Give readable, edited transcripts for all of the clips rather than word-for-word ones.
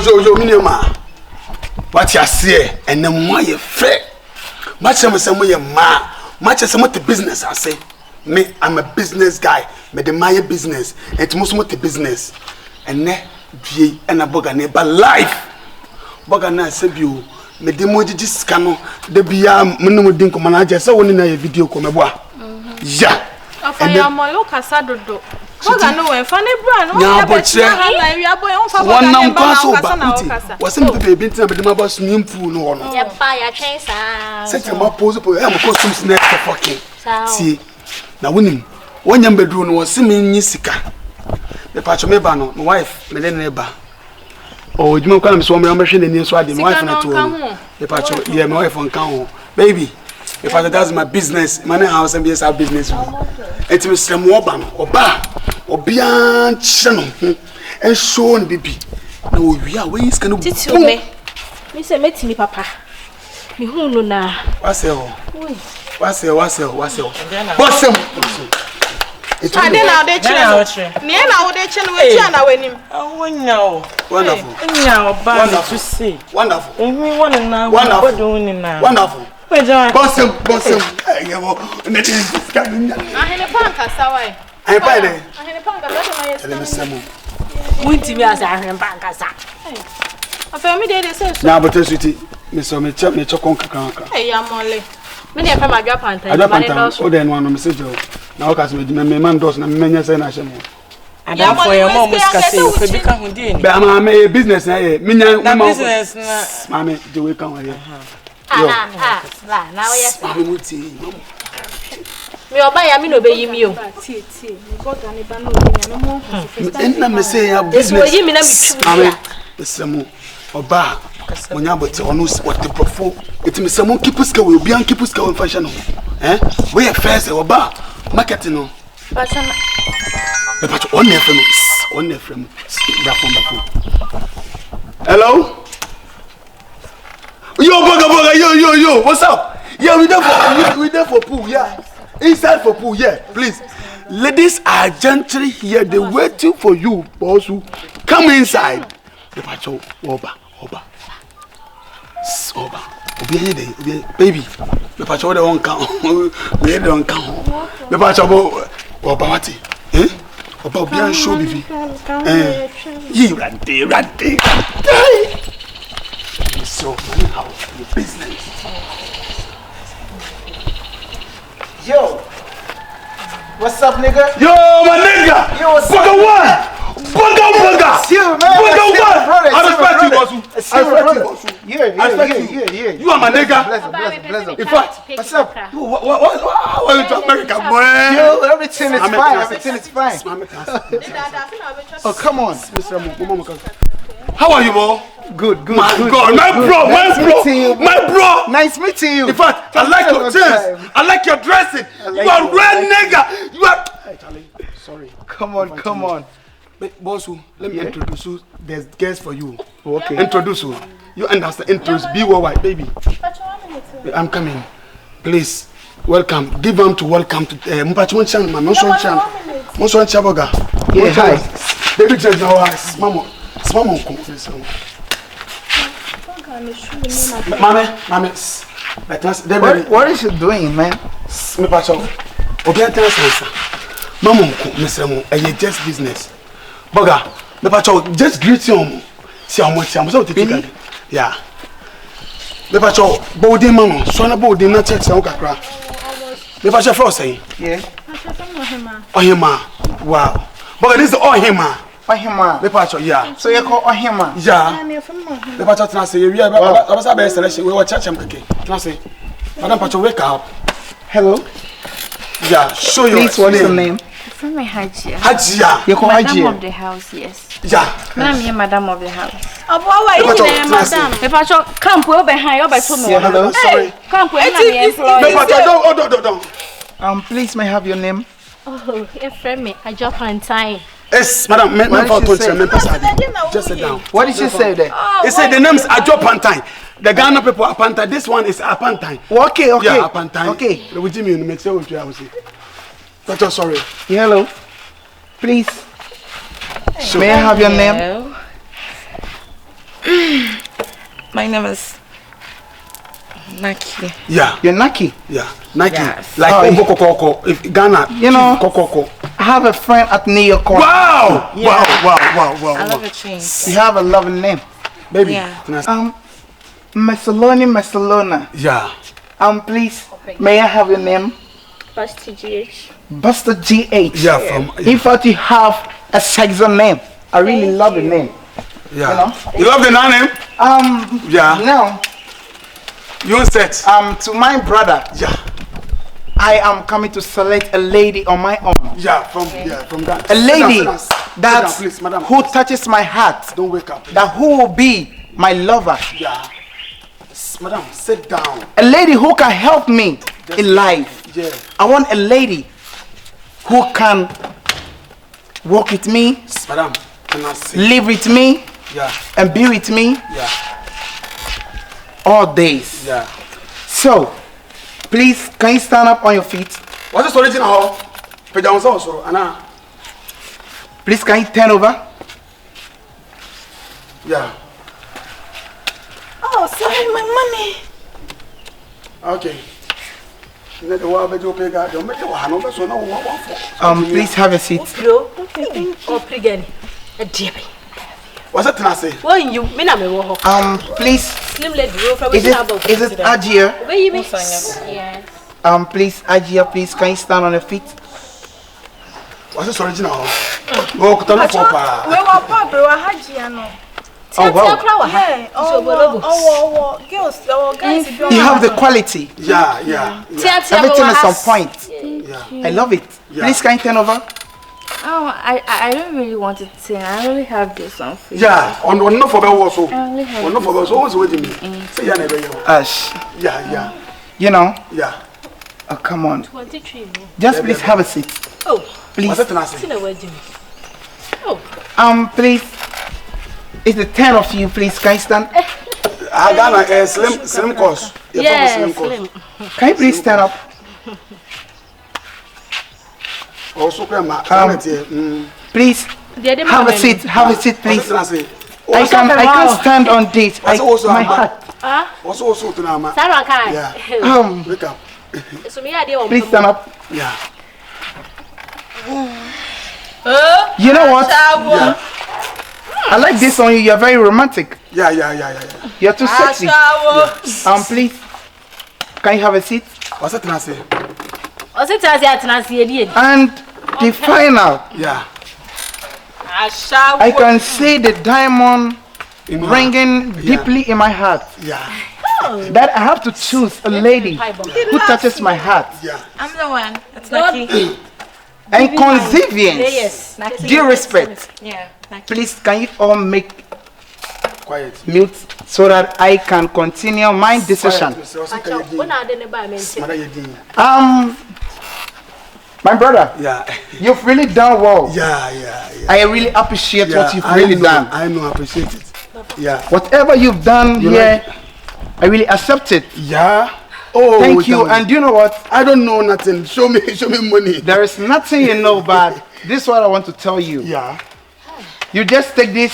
Yo, minima. What you say? And then why you fair? Much some way ma. Much as the business I say. Me, I'm a business guy. Me the my business. It's most the business. And ne be and a bogane but life. Bogana said you. Me the moji scano. The biya munu dinko manager. So when in a video come boa. Yeah. Afa ya mo yo kasa dodo. Boga no we fa ne bra no ya ya betre hala wi aboy on fa boga ne ba na kasa na kasa. Was some people be tinna be dem about swimming pool no no. Ya ba ya twen sa. Set your pose po am costume snake for fucking. See. Na wonim. Wonyam bedru no was me nyi sika. Me pacho me ba no, my wife me den neighbor. Oh, you come so me am hwe ne ni so ade my wife na to. Me pacho, yeah, my wife on kan. Baby. If I that's my business, my house and be our business. It's Mr. Moban, Oba, Obian Channel, and show on baby. No, we are ways can do. Mr. Met me, Papa. Me who na. What's it? It's I didn't know they channel. Near now they channel with China when him. Oh, no. Wonderful. Now, but to see. Wonderful. And we want to know what we're doing now. Wonderful. Bossum. You know, and that is coming. I had a panka, Sawai. I had a panka, that's my Winty as I have panka. A family day says, now, but as it is, Miss Omichap, Nature Conca. Hey, I'm only. Many of my Japan, I don't know, then one message. Now, because we man does not many as I shall. And for your mom was become but I'm a business, business, Mammy, do we come here? Now yes, I will see. Me oba ya me no be yimi o. Enna me say ya business. Eso yimi na me twu. Esemu oba monya bote onu what the profo. It me semu keep ska we obi an keep ska we fashion no. We first oba market no. Fashion. But on FM. Hello? Yo, Boga, yo, what's up? Yeah, we there for pool, yeah. Inside for pool, yeah, please. Ladies are gently here, they waiting for you, boss. Come inside. The patrol, Oba. Baby, the patrol don't count. We don't count. The patrol, Oba, what? Oba, be on show, baby. You ready. So, how your business? Yo, what's up, nigga? Yo, my nigga! Yo, what's up? Bugga! You, man! I respect you, boss. I respect you, boss. Yeah. You are my nigga. Bless. In fact, what's up? How are you to America, boy? Yo, everything is fine. Oh, come on, Mr. How are you, boy? Good. My God, my bro. Nice meeting you. In fact, I like your dress. I like your dressing. You are red nigga. You are. Hey, Charlie. Sorry. Come on. But boss, let me introduce you. There's guests for you. Okay. Introduce you. You understand? Introduce. Be white, baby. I'm coming. Please, welcome. Give them to welcome to Mpachwan Chan, man. Monswan Chaboga. Yeah, hi. Baby, just now, Mama. Mama. What is she doing, man? Me pacho. Obian tell us. Mama, Mr. Mo, I just business. Boga, me pacho, just greet you. See how much I'm so to yeah. Me pacho, body mama, so na body na check say kakra. Me pacho first say. Yeah. Ohemaa. Wow. Boga, this is Ohemaa. Ohemaa. Me pacho, yeah. So you call Ohemaa? Yeah. Me pacho tell say we are best selection. We watch church am keke. Tell say. Madam pacho wake up. Hello. Yeah, show your Please, what's your name? From my Hajia. You call Hajia? Madam of the house, yes. Yeah. I'm here, madam of the house. Oh, why are you there, madam? If I show camp over behind you, but hello, sorry. Camp over don't. Please, may I have your name? Oh, your friend me, Hajia Fauzy. Yes, madam. Just sit down. What did she say there? He said the names are Hajia Fauzy. The Ghana people are Fauzy. This one is Fauzy. Okay. Yeah, Fauzy. Okay. Would you mean make sure what you have to say? Doctor, sorry. Hello. Please. May I have your name? My name is Narkie. Yeah. You're Narkie? Yeah. Narkie. Yes. Like Kokoko. If Ghana. You know, Kokoko. I have a friend at New York. Wow! Yeah. Wow. I love a change. You have a lovely name. Baby. Yeah. Messalona. Yeah. Please, may I have your name? Busty GH. Buster GH. Yeah, from. In fact, you have a sexy name. I really love the name. Yeah. You know? You love the name? Yeah. Now, You set. to my brother. Yeah. I am coming to select a lady on my own. Yeah, from that. A lady Sit that down, please, madam. who touches my heart. Don't wake up. That who will be my lover. Yeah. Madam, sit down. A lady who can help me in life. Yeah. I want a lady who can walk with me, Madam, can I sit? live with me, Yeah. and be with me Yeah. all days. Yeah. So, please, can you stand up on your feet? What's this original hall? Pajamas also, Anna. Please, can you turn over? Yeah. Oh, sorry, my money. Okay. Let the wall be open. Don't make the one over. So now Please have a seat. What's that I say? Well, you mean I'm a Please, slim lady. is it Hajia? Yes. Please, Hajia, please, can you stand on your feet? What's this original hall? Oh, could I for pa? We were Papa, we were Hajia, no. Oh, wow. Yeah, oh, girls, guys. You have the quality. Yeah. Everything is on point. Yeah. I love it. Yeah. Please, can you turn over? Oh, I don't really want to sing. I only have this one for you. Yeah. On no for the also. I only have On no for the also. What's waiting me? Say yeah, never. Ash, Yeah. you know, Yeah. oh, come on. 23. Just please have a seat. Oh, Please. What's that I say? in a wedding. Please. It's the 10 of you, please. Can you stand? I got a slim course. Yeah, slim. Can you please stand up? Also, Please have a seat. Have a seat, please. I can't stand on this. My heart. Also to Nama. Sarah Kai. Yeah. Wake up. So me idea. Please stand up. Yeah. You know what? Yeah. I like this on you. You're very romantic. Yeah. You're too sexy. Please. Can you have a seat? What's that I say? And the final. Yeah. I can see the diamond ringing deeply in my heart. Yeah. That I have to choose a lady who touches my heart. Yeah. I'm the one. That's Narkie. And convenience. Yes. Due respect. Yeah. Please, can you all make Quiet. mute so that I can continue my decision? My brother, Yeah. you've really done well. Yeah. I really appreciate what you've really done. I know, appreciate it. Yeah. Whatever you've done here, I really accept it. Yeah. Oh, Thank you. And you know what? I don't know nothing. Show me money. There is nothing you know, but this is what I want to tell you. Yeah. You just take this,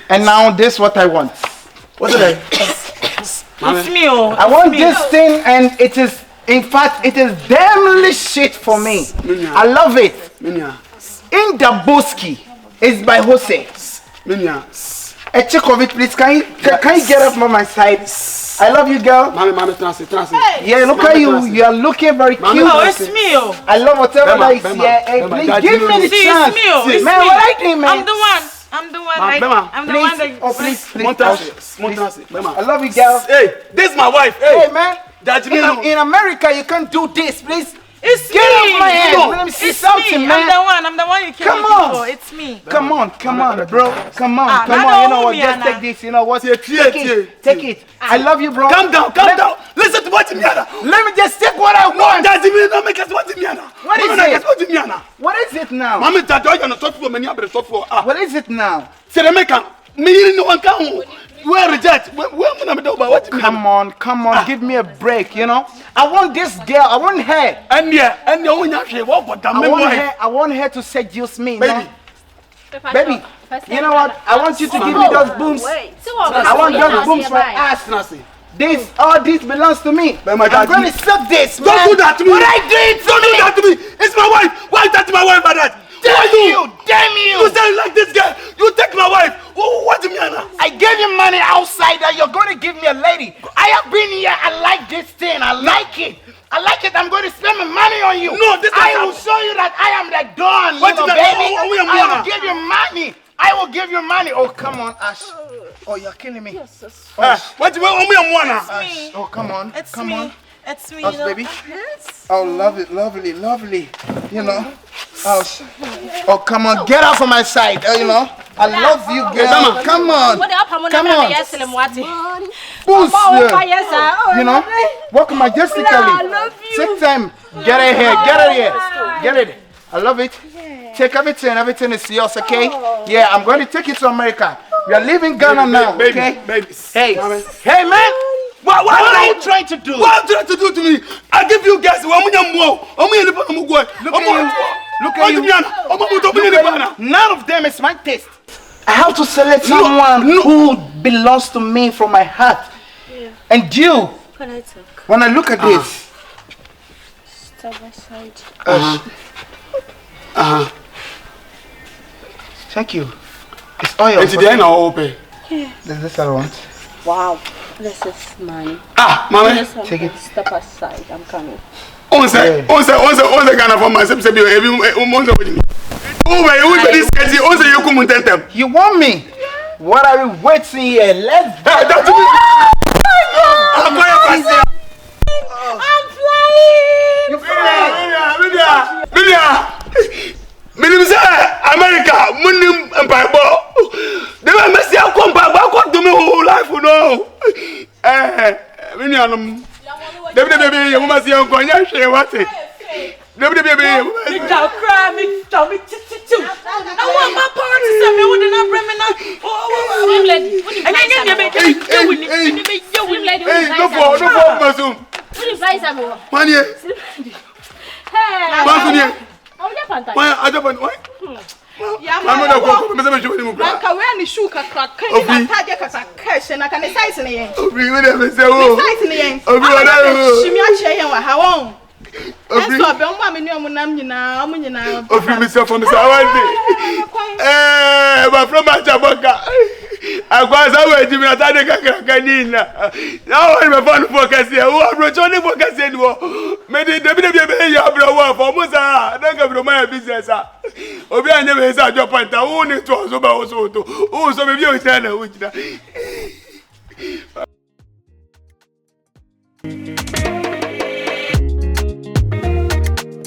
and now this is what I want. What's it? It's me, I want this thing, and it is, in fact, it is damnly shit for me. I love it. Minya. In the Busty, it's by Jose. Minya. A check of it, please. Can you get up on my side? I love you, girl. Mami, transit. Yeah, look at you. You are looking very cute. Oh, it's me. I love whatever that is Bema, here. Hey, Bema, please Daddy, give me the See, chance. it's me. Man, what I think, man? I'm the one. I'm the one. I'm the one that. Oh, please. Montansi. I love you, girl. Hey, this is my wife. Hey, man. Daddy, In America, you can't do this, please. It's Get me. off my hand. Let me see It's something, me. man. I'm the one you came Come looking on. for. It's me. Come on, bro. Come on. Ah, You know what? Just take this. You know what? Take it. I love you, bro. Calm down. Listen to what you mean. Let me just take what I want. Daddy, don't make us what you mean. What is it? What is it now? Mami, Daddy, you're not talking for many. I'm talking for. What is it now? Say the maker. Me, no one can. Where reject? What? Come on, give me a break, you know. I want this girl, I want her. I want her to seduce me, baby. Baby, you know what? I want you to give me those booms. I want those booms for ass. All this belongs to me. I'm going to suck this, man. Don't do that to me. What I did to Don't do that to me. It's my wife. Why you touch my wife like that? Damn you! Damn you! You sound like this girl. You take my wife. What do you mean? I gave you money outside that you're going to give me a lady. I have been here. I like this thing. I like it. I'm going to spend my money on you. No, I will show you that I am the Don, baby. I will give you money. I will give you money. Oh, come on, Ash. Oh, you're killing me. Yes, what do you want? Ash. Oh, come on. Come on. It's me. Ash, baby. Yes. Oh, lovely. You know. Oh, come on. Get out from my side. You know. I love you, girl. Come on. Come on. Boost. You know. Walk majestically. I love you. Take time. Get it here. Get it. I love it. Take everything. Everything is yours, okay? Yeah, I'm going to take you to America. We are leaving Ghana now, okay? Baby. Hey, man. What are you trying to do? What are you trying to do to me? I give you gas. Look at you. None of them is my taste. I have to select someone who belongs to me from my heart. Yeah. And you, when I look at this, step aside. Thank you. It's oil. It's the end or open? Yeah. This is what I want. Wow. This is mine. Mommy. Take it. Step aside. I'm coming. Once Ghana for myself. You want me? What are we waiting here? Let's go. I'm flying. You're flying. America, Munim and Bible. They were messy. I'll come back. I'll come to me whole life. No. Baby, you must see Uncle Yash. What it? Baby, I want my parents to send me with an umbrella. no for I was away to me at Canina. Now I'm a fun focus here. Who are returning focus anymore? Maybe the baby for Musa. I don't have my business. Obi, I never saw your point. I won't need to also. Oh, so maybe you stand.